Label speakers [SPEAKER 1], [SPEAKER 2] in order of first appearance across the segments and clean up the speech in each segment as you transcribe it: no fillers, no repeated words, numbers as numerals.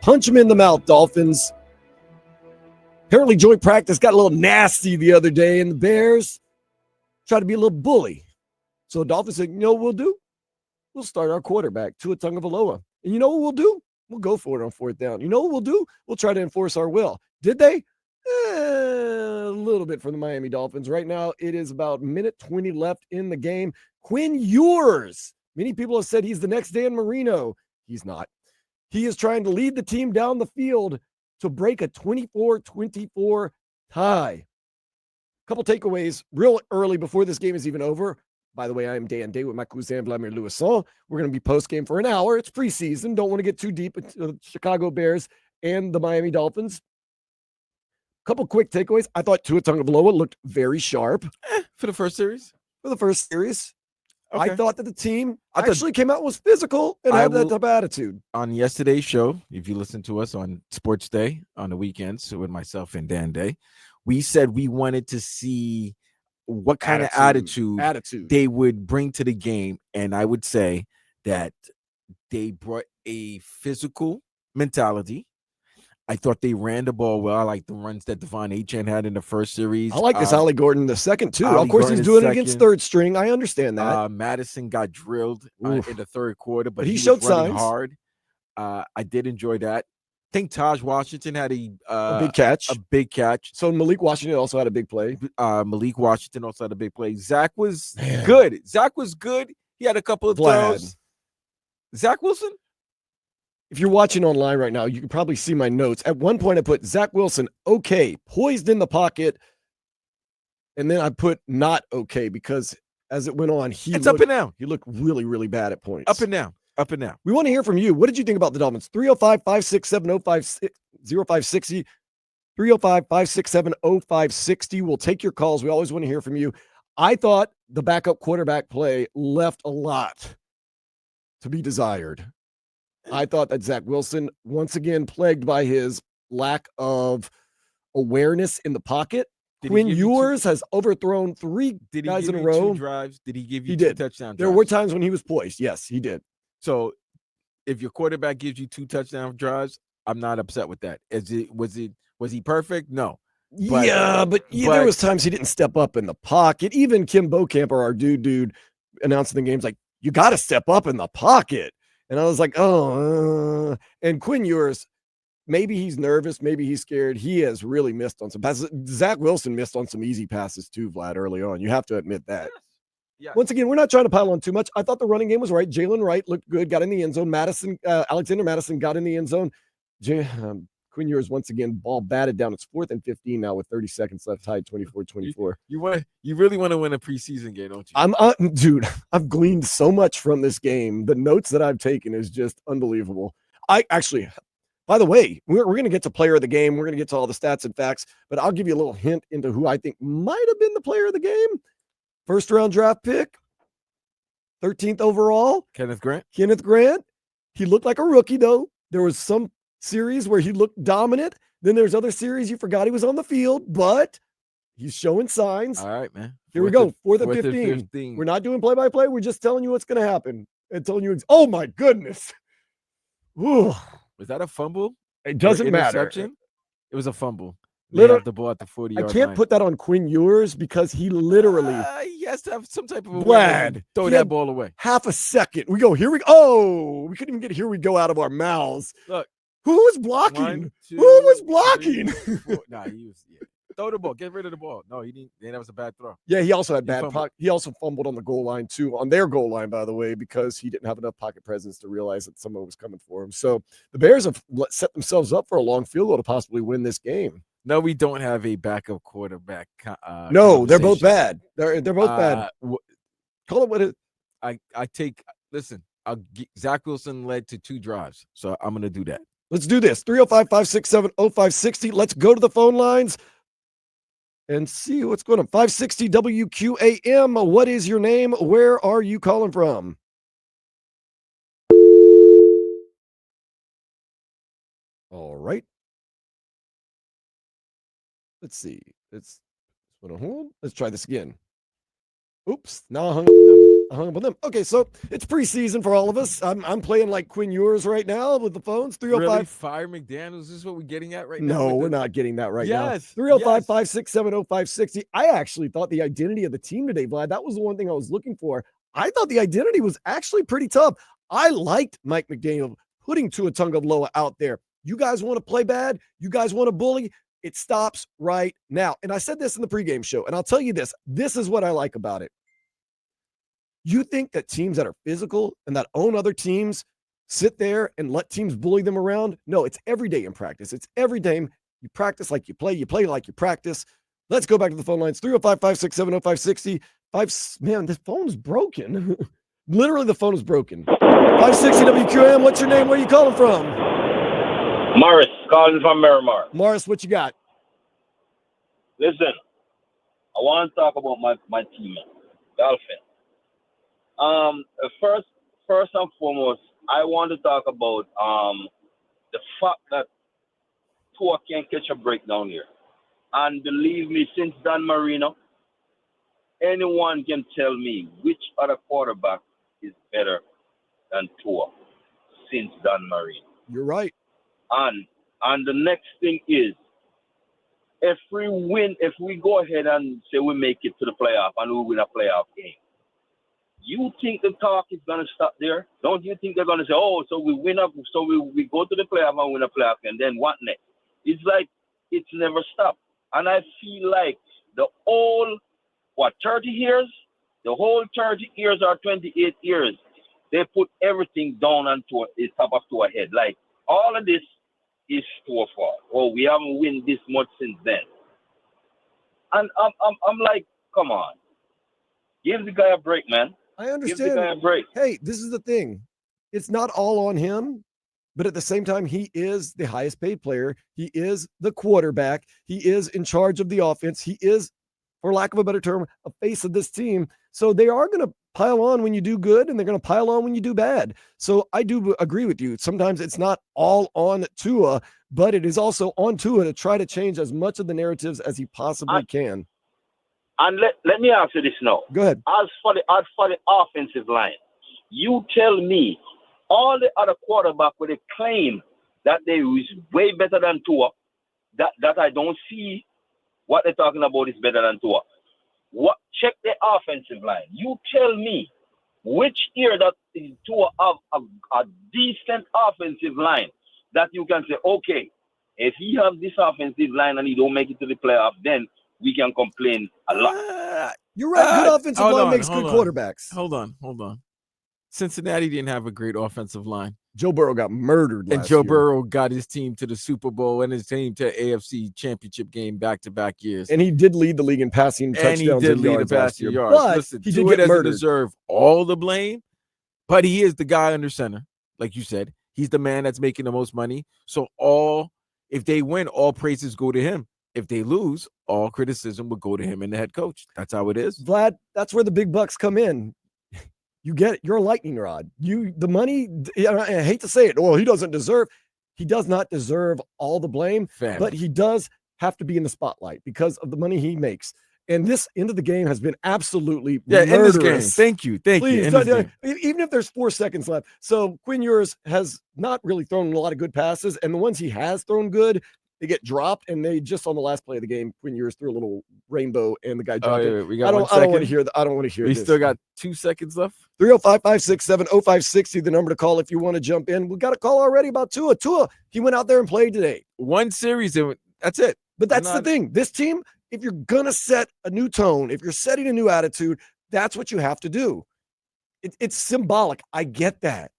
[SPEAKER 1] Punch him in the mouth, Dolphins. Apparently, joint practice got a little nasty the other day, and the Bears tried to be a little bully. So the Dolphins said, you know what we'll do? We'll start our quarterback, Tua Tagovailoa. And you know what we'll do? We'll go for it on fourth down. You know what we'll do? We'll try to enforce our will. Did they? A little bit for the Miami Dolphins. Right now, it is about minute 20 left in the game. Quinn Ewers. Many people have said he's the next Dan Marino. He's not. He is trying to lead the team down the field to break a 24-24 tie. A couple takeaways real early before this game is even over. By the way, I am Day with my cousin Vladimir Louison. We're going to be post-game for an hour. It's preseason. Don't want to get too deep into the Chicago Bears and the Miami Dolphins. Couple quick takeaways. I thought Tua Tagovailoa looked very sharp.
[SPEAKER 2] For the first series?
[SPEAKER 1] For the first series.
[SPEAKER 2] Okay.
[SPEAKER 1] I thought that the team actually came out and was physical and had that type of attitude.
[SPEAKER 2] On yesterday's show, if you listen to us on Sports Day on the weekends with myself and Dan Day, we said we wanted to see what kind of attitude they would bring to the game. And I would say that they brought a physical mentality. I thought they ran the ball well. I like the runs that Devon Achane had in the first series.
[SPEAKER 1] I like this Ollie Gordon the second, too. Of course, he's doing it against third string. I understand that.
[SPEAKER 2] Madison got drilled in the third quarter, but
[SPEAKER 1] he showed signs.
[SPEAKER 2] Hard. I did enjoy that. I think Taj Washington had a
[SPEAKER 1] big catch.
[SPEAKER 2] A big catch.
[SPEAKER 1] So Malik Washington also had a big play.
[SPEAKER 2] Malik Washington also had a big play. Zach was good. Zach was good. He had a couple of throws. Zach Wilson?
[SPEAKER 1] If you're watching online right now, you can probably see my notes. At one point, I put Zach Wilson, okay, poised in the pocket. And then I put not okay because as it went on,
[SPEAKER 2] up and down.
[SPEAKER 1] He looked really, really bad at points.
[SPEAKER 2] Up and down. Up and down.
[SPEAKER 1] We want to hear from you. What did you think about the Dolphins? 305-567-0560. 305-567-0560. We'll take your calls. We always want to hear from you. I thought the backup quarterback play left a lot to be desired. I thought that Zach Wilson, once again, plagued by his lack of awareness in the pocket. Quinn Ewers has overthrown three guys in a row.
[SPEAKER 2] 2 drives? Did he give you
[SPEAKER 1] he
[SPEAKER 2] 2
[SPEAKER 1] did.
[SPEAKER 2] touchdown drives?
[SPEAKER 1] There were times when he was poised. Yes, he did.
[SPEAKER 2] So if your quarterback gives you 2 touchdown drives, I'm not upset with that. Was he perfect? No.
[SPEAKER 1] But there was times he didn't step up in the pocket. Even Kim Bokamper, our dude announcing the games, like, you got to step up in the pocket. And I was like, and Quinn Ewers, maybe he's nervous, maybe he's scared. He has really missed on some passes. Zach Wilson missed on some easy passes too, Vlad, early on. You have to admit that.
[SPEAKER 2] Yes.
[SPEAKER 1] Once again, we're not trying to pile on too much. I thought the running game was right. Jalen Wright looked good, got in the end zone. Alexander Madison got in the end zone. Quinn Ewers, once again, ball batted down. It's 4th and 15 now with 30 seconds left, tied 24-24.
[SPEAKER 2] You really want to win a preseason game, don't you?
[SPEAKER 1] Dude, I've gleaned so much from this game. The notes that I've taken is just unbelievable. By the way, we're going to get to player of the game. We're going to get to all the stats and facts, but I'll give you a little hint into who I think might have been the player of the game. First round draft pick, 13th overall.
[SPEAKER 2] Kenneth Grant.
[SPEAKER 1] He looked like a rookie, though. There was some series where he looked dominant. Then there's other series you forgot he was on the field, but he's showing signs.
[SPEAKER 2] All right, man.
[SPEAKER 1] Here we go. 4th and 15. We're not doing play-by-play. We're just telling you what's going to happen and telling you. Oh, my goodness. Ooh.
[SPEAKER 2] Was that a fumble?
[SPEAKER 1] It doesn't matter.
[SPEAKER 2] It was a fumble.
[SPEAKER 1] Literally,
[SPEAKER 2] the ball at the 40-yard line.
[SPEAKER 1] I can't put that on Quinn Ewers because he literally
[SPEAKER 2] he has to have some type of
[SPEAKER 1] Vlad,
[SPEAKER 2] throw that ball away.
[SPEAKER 1] Half a second. We go, here we go. Oh, we couldn't even get here we go out of our mouths.
[SPEAKER 2] Look.
[SPEAKER 1] Who was blocking?
[SPEAKER 2] 1, 2,
[SPEAKER 1] Who was blocking?
[SPEAKER 2] 3, 4. Nah, he was. Yeah. Throw the ball. Get rid of the ball. No, he didn't. That was a bad throw.
[SPEAKER 1] Yeah, he also had he also fumbled on the goal line too, on their goal line, by the way, because he didn't have enough pocket presence to realize that someone was coming for him. So the Bears have set themselves up for a long field goal to possibly win this game.
[SPEAKER 2] No, we don't have a backup quarterback.
[SPEAKER 1] No, they're both bad. They're both bad. Call it what it.
[SPEAKER 2] Listen, Zach Wilson led to 2 drives, so I'm going to do that.
[SPEAKER 1] Let's do this. 305-567-0560. Let's go to the phone lines and see what's going on. 560 WQAM. What is your name? Where are you calling from? All right. Let's see. Let's try this again. Oops. Now I hung up with them. hung up on them. Okay, so it's preseason for all of us. I'm playing like Quinn Ewers right now with the phones. 305.
[SPEAKER 2] Really? Fire McDaniels? Is this what we're getting at right now?
[SPEAKER 1] No, we're not getting that right now.
[SPEAKER 2] Yes.
[SPEAKER 1] 305-567-0560. I actually thought the identity of the team today, Vlad, that was the one thing I was looking for. I thought the identity was actually pretty tough. I liked Mike McDaniel putting Tua Tagovailoa out there. You guys want to play bad? You guys want to bully? It stops right now. And I said this in the pregame show, and I'll tell you this. This is what I like about it. You think that teams that are physical and that own other teams sit there and let teams bully them around? No, it's every day in practice. It's every day. You practice like you play like you practice. Let's go back to the phone lines. 305-567-0560. Man, this phone is broken. Literally, the phone is broken. 560 WQAM. What's your name? Where are you calling from?
[SPEAKER 3] Morris, calling from Miramar.
[SPEAKER 1] Morris, what you got?
[SPEAKER 3] Listen, I want to talk about my team, Dolphins. First and foremost, I want to talk about the fact that Tua can't catch a break down here. And believe me, since Dan Marino, anyone can tell me which other quarterback is better than Tua since Dan Marino.
[SPEAKER 1] You're right.
[SPEAKER 3] And the next thing is, if we go ahead and say we make it to the playoff and we win a playoff game, you think the talk is going to stop there? Don't you think they're going to say, oh, so we win up, so we go to the playoff and win a playoff game, then what next? It's like it's never stopped. And I feel like the whole, 30 years? The whole 30 years or 28 years, they put everything down onto the top of Tua's head. Like, all of this is Tua's fault. Oh, we haven't won this much since then. And I'm like, come on. Give the guy a break, man.
[SPEAKER 1] I understand.
[SPEAKER 3] Give the guy a break.
[SPEAKER 1] Hey, this is the thing. It's not all on him, but at the same time, he is the highest paid player. He is the quarterback. He is in charge of the offense. He is, for lack of a better term, a face of this team. So they are going to pile on when you do good, and they're going to pile on when you do bad. So I do agree with you. Sometimes it's not all on Tua, but it is also on Tua to try to change as much of the narratives as he possibly can.
[SPEAKER 3] And let me ask you this now.
[SPEAKER 1] Go ahead.
[SPEAKER 3] As for the offensive line, you tell me all the other quarterbacks with a claim that they is way better than Tua, that I don't see what they're talking about is better than Tua. Check the offensive line. You tell me which year that Tua have a decent offensive line that you can say, okay, if he have this offensive line and he don't make it to the playoff, then we can complain a lot.
[SPEAKER 1] You're right. Good offensive line makes good quarterbacks.
[SPEAKER 2] Hold on. Cincinnati didn't have a great offensive line.
[SPEAKER 1] Joe Burrow got murdered last
[SPEAKER 2] and Joe
[SPEAKER 1] year.
[SPEAKER 2] Burrow got his team to the Super Bowl and his team to AFC Championship game back-to-back years.
[SPEAKER 1] And he did lead the league in passing touchdowns.
[SPEAKER 2] And he did lead the passing yards.
[SPEAKER 1] But
[SPEAKER 2] listen,
[SPEAKER 1] he did
[SPEAKER 2] Tua
[SPEAKER 1] get murdered.
[SPEAKER 2] Doesn't deserve all the blame, but he is the guy under center, like you said. He's the man that's making the most money. So if they win, all praises go to him. If they lose, all criticism would go to him and the head coach. That's how it is.
[SPEAKER 1] Vlad, that's where the big bucks come in. You get it. You're a lightning rod. The money, I hate to say it. Well, he does not deserve all the blame, but he does have to be in the spotlight because of the money he makes. And this end of the game has been absolutely murderous.
[SPEAKER 2] In this game. Thank you.
[SPEAKER 1] Please, even if there's 4 seconds left. So Quinn Ewers has not really thrown a lot of good passes, and the ones he has thrown good, they get dropped, and they just on the last play of the game, Quinn Ewers threw a little rainbow, and the guy dropped it.
[SPEAKER 2] We got
[SPEAKER 1] I don't want to hear that. I don't want to hear
[SPEAKER 2] we
[SPEAKER 1] this.
[SPEAKER 2] Still got 2 seconds left.
[SPEAKER 1] 305-567-0560, the number to call if you want to jump in. We got a call already about Tua. Tua, he went out there and played today.
[SPEAKER 2] One series, and that's it.
[SPEAKER 1] But that's the thing. This team, if you're going to set a new tone, if you're setting a new attitude, that's what you have to do. It's symbolic. I get that.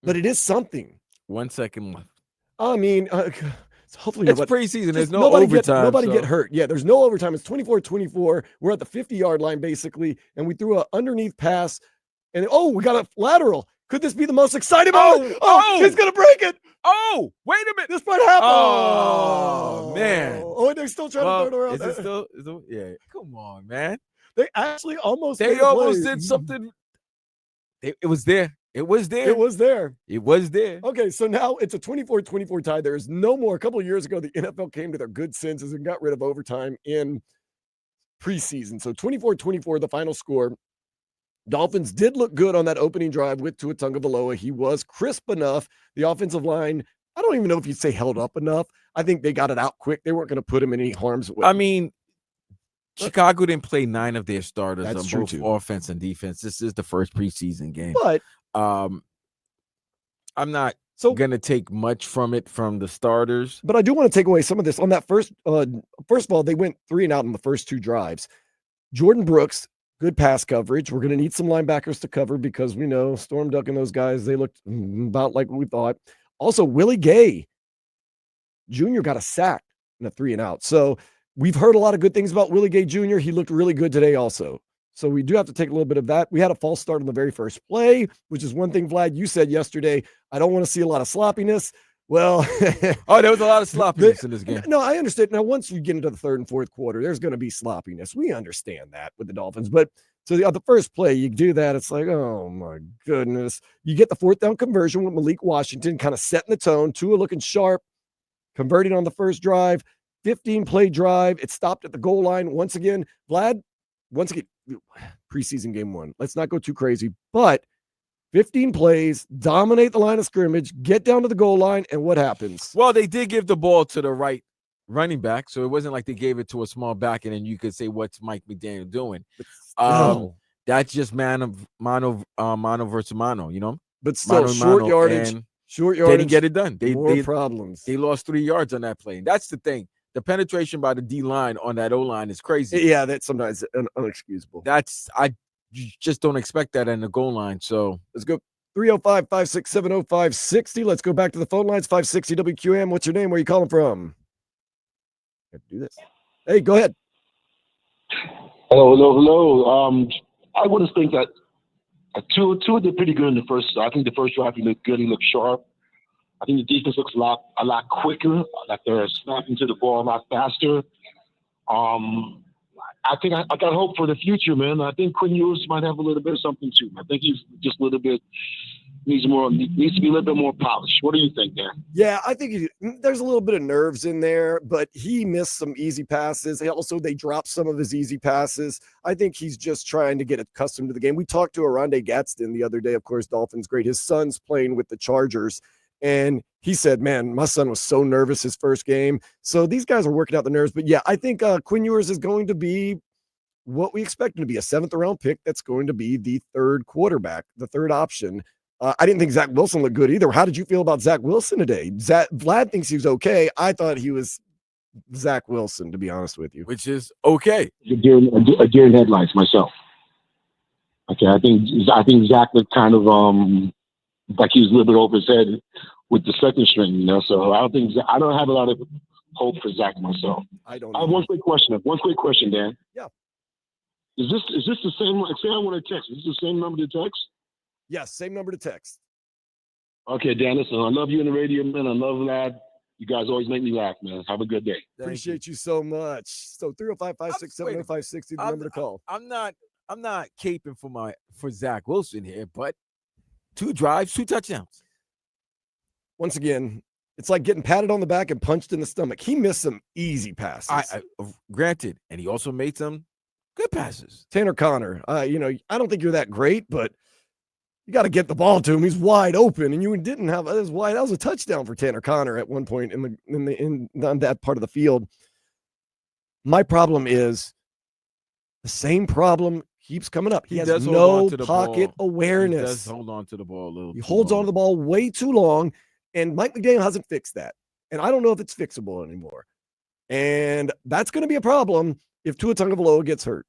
[SPEAKER 1] But it is something.
[SPEAKER 2] 1 second left.
[SPEAKER 1] I mean, hopefully
[SPEAKER 2] it's preseason. There's no overtime.
[SPEAKER 1] Nobody get hurt. Yeah, there's no overtime. It's 24-24. We're at the 50-yard line, basically, and we threw an underneath pass. And, we got a lateral. Could this be the most exciting moment? He's going to break it.
[SPEAKER 2] Oh, wait a minute.
[SPEAKER 1] This might happen.
[SPEAKER 2] Oh, man.
[SPEAKER 1] Oh, they're still trying to throw it around.
[SPEAKER 2] Is it still? Yeah. Come on, man.
[SPEAKER 1] They actually almost
[SPEAKER 2] did something. It was there. It was there. Okay, so now it's a 24-24 tie. There is no more. A couple of years ago, the NFL came to their good senses and got rid of overtime in preseason. So 24-24, the final score.
[SPEAKER 1] Dolphins did look good on that opening drive with Tua Tagovailoa. He was crisp enough. The offensive line, I don't even know if you'd say held up enough. I think they got it out quick. They weren't going to put him in any harm's way.
[SPEAKER 2] I mean, Chicago didn't play 9 of their starters on both offense and defense. This is the first preseason game.
[SPEAKER 1] But
[SPEAKER 2] I'm not going to take much from it from the starters.
[SPEAKER 1] But I do want to take away some of this. On that first of all, they went 3 and out in the first 2 drives. Jordan Brooks, good pass coverage. We're going to need some linebackers to cover because we know Storm Duck and those guys, they looked about like we thought. Also, Willie Gay Jr. got a sack in a 3 and out. So we've heard a lot of good things about Willie Gay Jr. He looked really good today also. So we do have to take a little bit of that. We had a false start on the very first play, which is one thing, Vlad, you said yesterday, I don't want to see a lot of sloppiness. Well,
[SPEAKER 2] there was a lot of sloppiness in this game.
[SPEAKER 1] No, I understand. Now, once you get into the third and fourth quarter, there's going to be sloppiness. We understand that with the Dolphins. But so the first play, you do that. It's like, oh, my goodness. You get the 4th down conversion with Malik Washington kind of setting the tone. Tua looking sharp, converting on the first drive, 15-play drive. It stopped at the goal line. Once again, Vlad, preseason game 1. Let's not go too crazy. But 15 plays, dominate the line of scrimmage, get down to the goal line, and what happens?
[SPEAKER 2] Well, they did give the ball to the right running back, so it wasn't like they gave it to a small back, and then you could say, what's Mike McDaniel doing? That's just mano versus mano, you know?
[SPEAKER 1] But still, short yardage.
[SPEAKER 2] They didn't get it done. They
[SPEAKER 1] problems.
[SPEAKER 2] They lost 3 yards on that play. That's the thing. The penetration by the D-line on that O-line is crazy.
[SPEAKER 1] Yeah, that's sometimes unexcusable.
[SPEAKER 2] I just don't expect that in the goal line. So
[SPEAKER 1] let's go 305-567-0560. Let's go back to the phone lines. 560 WQAM. What's your name? Where are you calling from? I have to do this. Hey, go ahead.
[SPEAKER 4] Hello. I would have think that Tua did pretty good in the first. I think the first drive he looked good. He looked sharp. I think the defense looks a lot quicker. That they're snapping to the ball a lot faster. I think I got hope for the future, man. I think Quinn Ewers might have a little bit of something too. I think he's just a little bit needs to be a little bit more polished. What do you think, Dan?
[SPEAKER 1] Yeah, I think there's a little bit of nerves in there, but he missed some easy passes. They dropped some of his easy passes. I think he's just trying to get accustomed to the game. We talked to Arande Gadsden the other day, of course, Dolphins great. His son's playing with the Chargers. And he said, man, my son was so nervous his first game. So these guys are working out the nerves. But yeah, I think Quinn Ewers is going to be what we expect him to be, a 7th round pick that's going to be the 3rd quarterback, the 3rd option. I didn't think Zach Wilson looked good either. How did you feel about Zach Wilson today? Vlad thinks he was okay. I thought he was Zach Wilson, to be honest with you.
[SPEAKER 2] Which is okay.
[SPEAKER 4] A deer in headlights myself. Okay, I think Zach looked kind of like he was a little bit over his head with the second string, you know. So I don't have a lot of hope for Zach myself.
[SPEAKER 1] I have
[SPEAKER 4] one quick question. Dan.
[SPEAKER 1] Yeah.
[SPEAKER 4] Is this the same? Say I want to text. Is this the same number to text?
[SPEAKER 1] Yes, same number to text.
[SPEAKER 4] Okay, Dan. Listen, I love you in the radio, man. I love Lad. You guys always make me laugh, man. Have a good day.
[SPEAKER 1] Appreciate you so much. So 305-567-0560, the number to call.
[SPEAKER 2] I'm not caping for Zach Wilson here, but 2 drives, 2 touchdowns.
[SPEAKER 1] Once again, it's like getting patted on the back and punched in the stomach. He missed some easy passes.
[SPEAKER 2] Granted, and he also made some good passes.
[SPEAKER 1] Tanner Connor, I don't think you're that great, but you got to get the ball to him. He's wide open, and you didn't have that was a touchdown for Tanner Connor at one point in that part of the field. My problem is the same problem keeps coming up. He has no pocket awareness.
[SPEAKER 2] He does hold on to the ball a little.
[SPEAKER 1] He holds on to the ball way too long, and Mike McDaniel hasn't fixed that. And I don't know if it's fixable anymore. And that's going to be a problem if Tua Tagovailoa gets hurt.